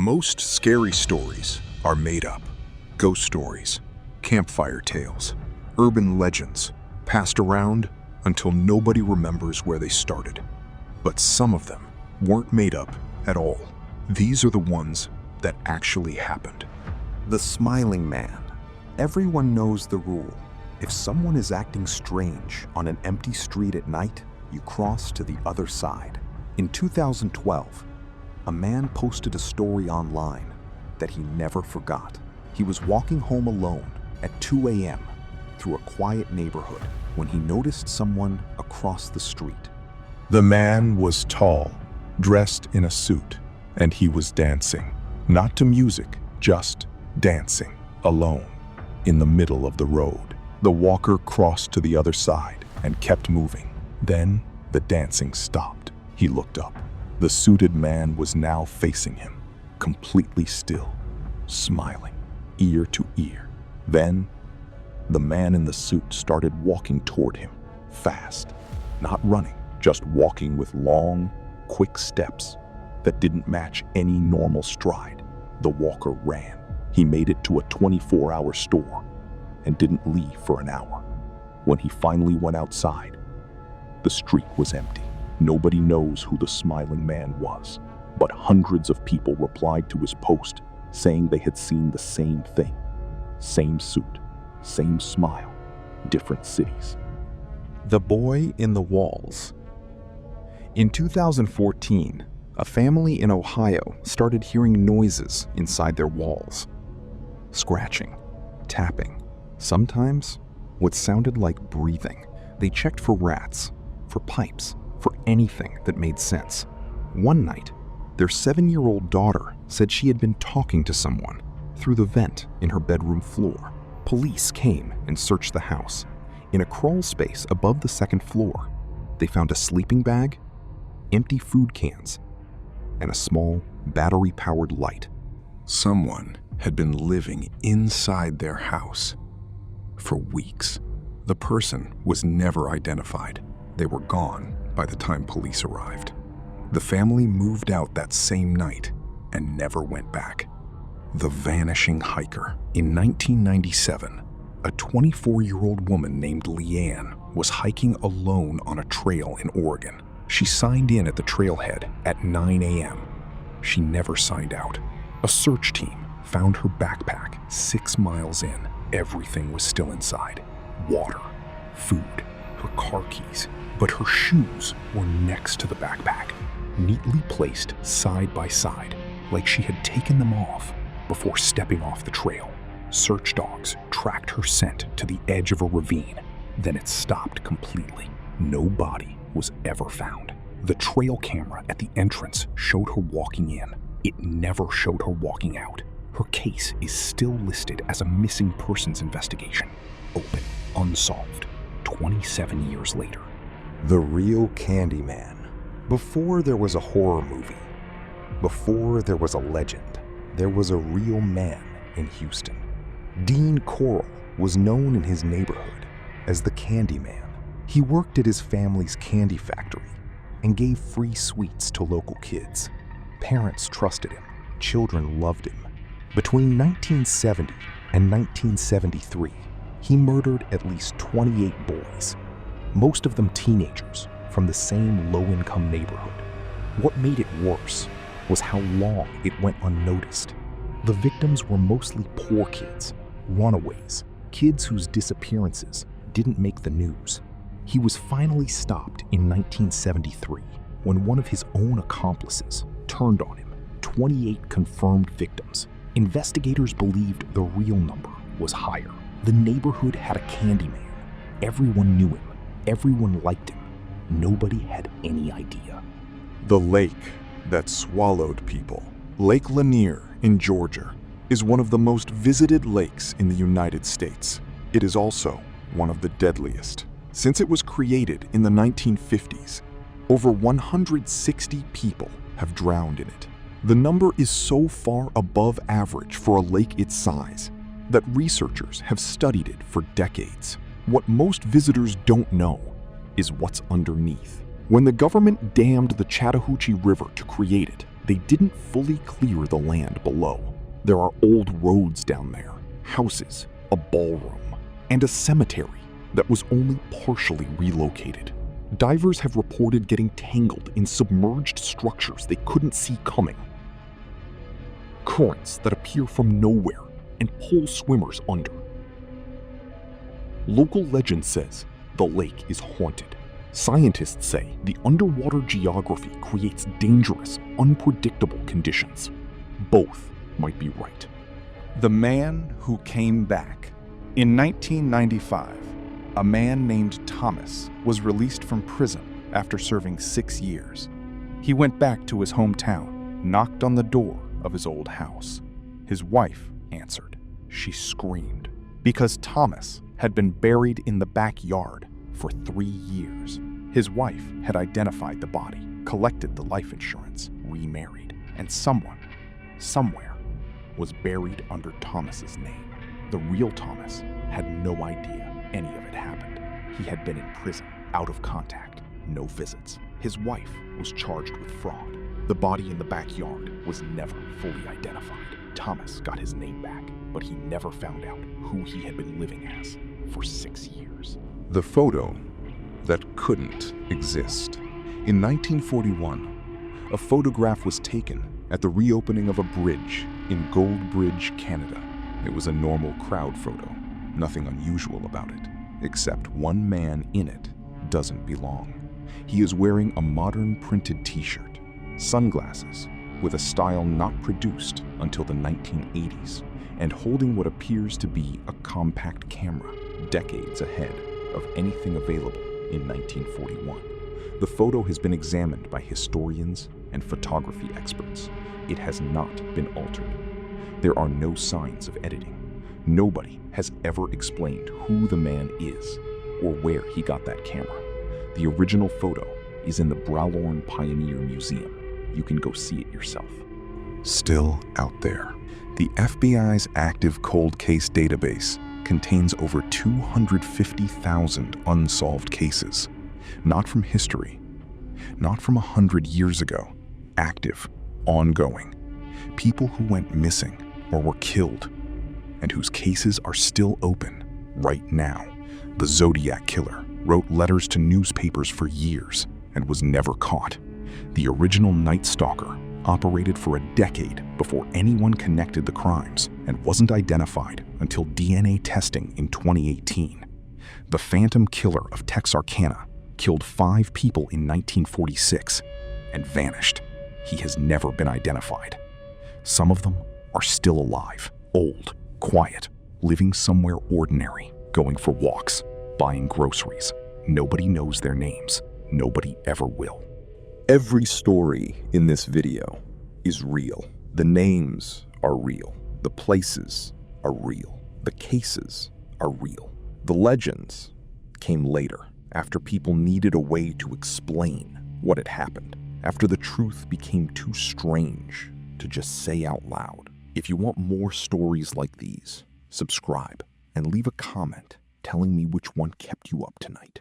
Most scary stories are made up. Ghost stories, campfire tales, urban legends, passed around until nobody remembers where they started. But some of them weren't made up at all. These are the ones that actually happened. The Smiling Man. Everyone knows the rule. If someone is acting strange on an empty street at night, you cross to the other side. In 2012, a man posted a story online that he never forgot. He was walking home alone at 2 a.m. through a quiet neighborhood when he noticed someone across the street. The man was tall, dressed in a suit, and he was dancing. Not to music, just dancing, alone, in the middle of the road. The walker crossed to the other side and kept moving. Then the dancing stopped. He looked up. The suited man was now facing him, completely still, smiling, ear to ear. Then the man in the suit started walking toward him, fast, not running, just walking with long, quick steps that didn't match any normal stride. The walker ran. He made it to a 24-hour store and didn't leave for an hour. When he finally went outside, the street was empty. Nobody knows who the Smiling Man was, but hundreds of people replied to his post saying they had seen the same thing. Same suit, same smile, different cities. The Boy in the Walls. In 2014, a family in Ohio started hearing noises inside their walls. Scratching, tapping, sometimes what sounded like breathing. They checked for rats, for pipes, for anything that made sense. One night, their 7-year-old daughter said she had been talking to someone through the vent in her bedroom floor. Police came and searched the house. In a crawl space above the second floor, they found a sleeping bag, empty food cans, and a small battery-powered light. Someone had been living inside their house for weeks. The person was never identified. They were gone by the time police arrived. The family moved out that same night and never went back. The Vanishing Hiker. In 1997, a 24-year-old woman named Leanne was hiking alone on a trail in Oregon. She signed in at the trailhead at 9 a.m. She never signed out. A search team found her backpack 6 miles in. Everything was still inside. Water, food, her car keys, but her shoes were next to the backpack, neatly placed side by side, like she had taken them off before stepping off the trail. Search dogs tracked her scent to the edge of a ravine. Then it stopped completely. No body was ever found. The trail camera at the entrance showed her walking in. It never showed her walking out. Her case is still listed as a missing persons investigation. Open, unsolved, 27 years later. The Real Candyman. Before there was a horror movie, before there was a legend, there was a real man in Houston. Dean Coral was known in his neighborhood as the Candyman. He worked at his family's candy factory and gave free sweets to local kids. Parents trusted him. Children loved him. Between 1970 and 1973, he murdered at least 28 boys, most of them teenagers from the same low-income neighborhood. What made it worse was how long it went unnoticed. The victims were mostly poor kids, runaways, kids whose disappearances didn't make the news. He was finally stopped in 1973 when one of his own accomplices turned on him. 28 confirmed victims. Investigators believed the real number was higher. The neighborhood had a Candyman. Everyone knew him. Everyone liked him. Nobody had any idea. The lake that swallowed people. Lake Lanier in Georgia is one of the most visited lakes in the United States. It is also one of the deadliest. Since it was created in the 1950s, over 160 people have drowned in it. The number is so far above average for a lake its size that researchers have studied it for decades. What most visitors don't know is what's underneath. When the government dammed the Chattahoochee River to create it, They didn't fully clear the land below. There are old roads down there, houses, a ballroom, and a cemetery that was only partially relocated. Divers have reported getting tangled in submerged structures they couldn't see coming. Currents that appear from nowhere and pull swimmers under. Local legend says the lake is haunted. Scientists say the underwater geography creates dangerous, unpredictable conditions. Both might be right. The Man Who Came Back. In 1995, a man named Thomas was released from prison after serving 6 years. He went back to his hometown, knocked on the door of his old house. His wife answered. She screamed because Thomas had been buried in the backyard for 3 years. His wife had identified the body, collected the life insurance, remarried, and someone, somewhere, was buried under Thomas's name. The real Thomas had no idea any of it happened. He had been in prison, out of contact, no visits. His wife was charged with fraud. The body in the backyard was never fully identified. Thomas got his name back, but he never found out who he had been living as for 6 years. The photo that couldn't exist. In 1941, a photograph was taken at the reopening of a bridge in Goldbridge, Canada. It was a normal crowd photo, nothing unusual about it, except one man in it doesn't belong. He is wearing a modern printed t-shirt, sunglasses with a style not produced until the 1980s, and holding what appears to be a compact camera, decades ahead of anything available in 1941. The photo has been examined by historians and photography experts. It has not been altered. There are no signs of editing. Nobody has ever explained who the man is or where he got that camera. The original photo is in the Bralorne Pioneer Museum. You can go see it yourself. Still out there, the FBI's active cold case database contains over 250,000 unsolved cases. Not from history, not from 100 years ago. Active, ongoing. People who went missing or were killed, and whose cases are still open right now. The Zodiac Killer wrote letters to newspapers for years and was never caught. The original Night Stalker operated for a decade before anyone connected the crimes and wasn't identified until DNA testing in 2018. The Phantom Killer of Texarkana killed 5 people in 1946 and vanished. He has never been identified. Some of them are still alive, old, quiet, living somewhere ordinary, going for walks, buying groceries. Nobody knows their names. Nobody ever will. Every story in this video is real. The names are real. The places are real. The cases are real. The legends came later, after people needed a way to explain what had happened, after the truth became too strange to just say out loud. If you want more stories like these, subscribe and leave a comment telling me which one kept you up tonight.